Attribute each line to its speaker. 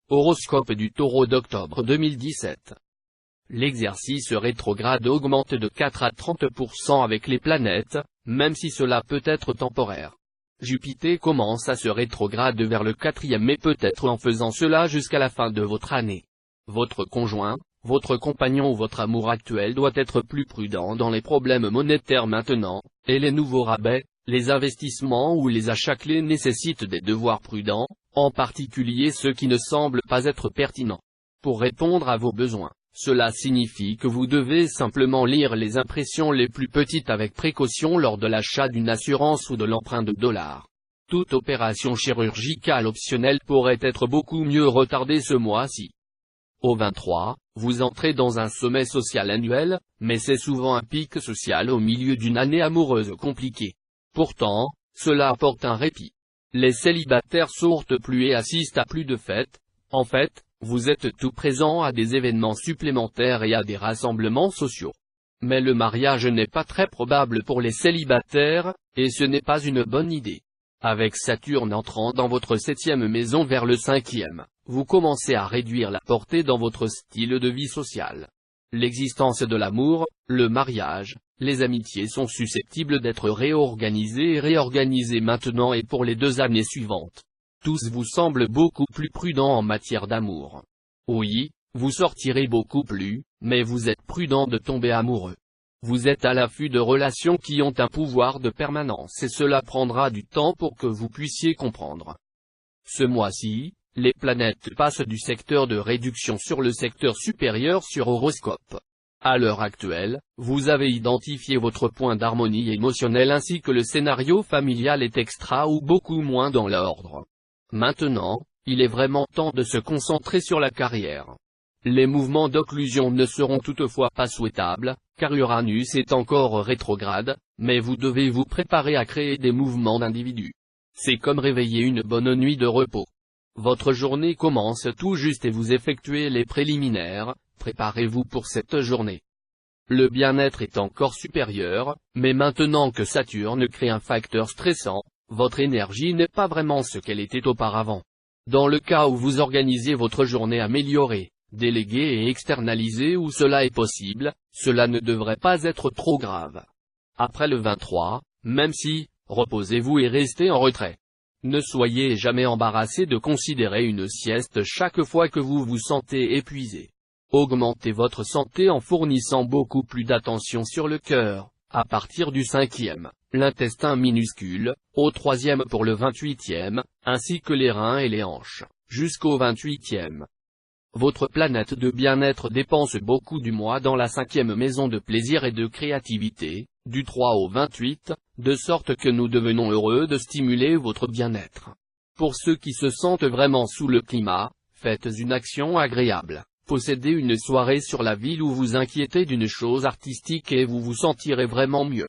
Speaker 1: Horoscope du Taureau d'octobre 2017. L'exercice rétrograde augmente de 4 à 30% avec les planètes, même si cela peut être temporaire. Jupiter commence à se rétrograde vers le 4e et peut-être en faisant cela jusqu'à la fin de votre année. Votre conjoint, votre compagnon ou votre amour actuel doit être plus prudent dans les problèmes monétaires maintenant, et les nouveaux rabais, les investissements ou les achats clés nécessitent des devoirs prudents, en particulier ceux qui ne semblent pas être pertinents. Pour répondre à vos besoins, cela signifie que vous devez simplement lire les impressions les plus petites avec précaution lors de l'achat d'une assurance ou de l'emprunt de dollars. Toute opération chirurgicale optionnelle pourrait être beaucoup mieux retardée ce mois-ci. Au 23, vous entrez dans un sommet social annuel, mais c'est souvent un pic social au milieu d'une année amoureuse compliquée. Pourtant, cela apporte un répit. Les célibataires sortent plus et assistent à plus de fêtes. En fait, vous êtes tout présent à des événements supplémentaires et à des rassemblements sociaux. Mais le mariage n'est pas très probable pour les célibataires, et ce n'est pas une bonne idée. Avec Saturne entrant dans votre 7e maison vers le 5e, vous commencez à réduire la portée dans votre style de vie social. L'existence de l'amour, le mariage, les amitiés sont susceptibles d'être réorganisées et réorganisées maintenant et pour les 2 années suivantes. Tous vous semblent beaucoup plus prudents en matière d'amour. Oui, vous sortirez beaucoup plus, mais vous êtes prudent de tomber amoureux. Vous êtes à l'affût de relations qui ont un pouvoir de permanence et cela prendra du temps pour que vous puissiez comprendre. Ce mois-ci, les planètes passent du secteur de réduction sur le secteur supérieur sur Horoscope. À l'heure actuelle, vous avez identifié votre point d'harmonie émotionnelle ainsi que le scénario familial est extra ou beaucoup moins dans l'ordre. Maintenant, il est vraiment temps de se concentrer sur la carrière. Les mouvements d'occlusion ne seront toutefois pas souhaitables, car Uranus est encore rétrograde, mais vous devez vous préparer à créer des mouvements d'individus. C'est comme réveiller une bonne nuit de repos. Votre journée commence tout juste et vous effectuez les préliminaires, préparez-vous pour cette journée. Le bien-être est encore supérieur, mais maintenant que Saturne crée un facteur stressant, votre énergie n'est pas vraiment ce qu'elle était auparavant. Dans le cas où vous organisez votre journée améliorée, déléguée et externalisée où cela est possible, cela ne devrait pas être trop grave. Après le 23, même si, reposez-vous et restez en retrait. Ne soyez jamais embarrassé de considérer une sieste chaque fois que vous vous sentez épuisé. Augmentez votre santé en fournissant beaucoup plus d'attention sur le cœur, à partir du 5e, l'intestin minuscule, au 3e pour le 28e, ainsi que les reins et les hanches, jusqu'au 28e. Votre planète de bien-être dépense beaucoup du mois dans la 5e maison de plaisir et de créativité, du 3 au 28, de sorte que nous devenons heureux de stimuler votre bien-être. Pour ceux qui se sentent vraiment sous le climat, faites une action agréable. Possédez une soirée sur la ville où vous inquiétez d'une chose artistique et vous vous sentirez vraiment mieux.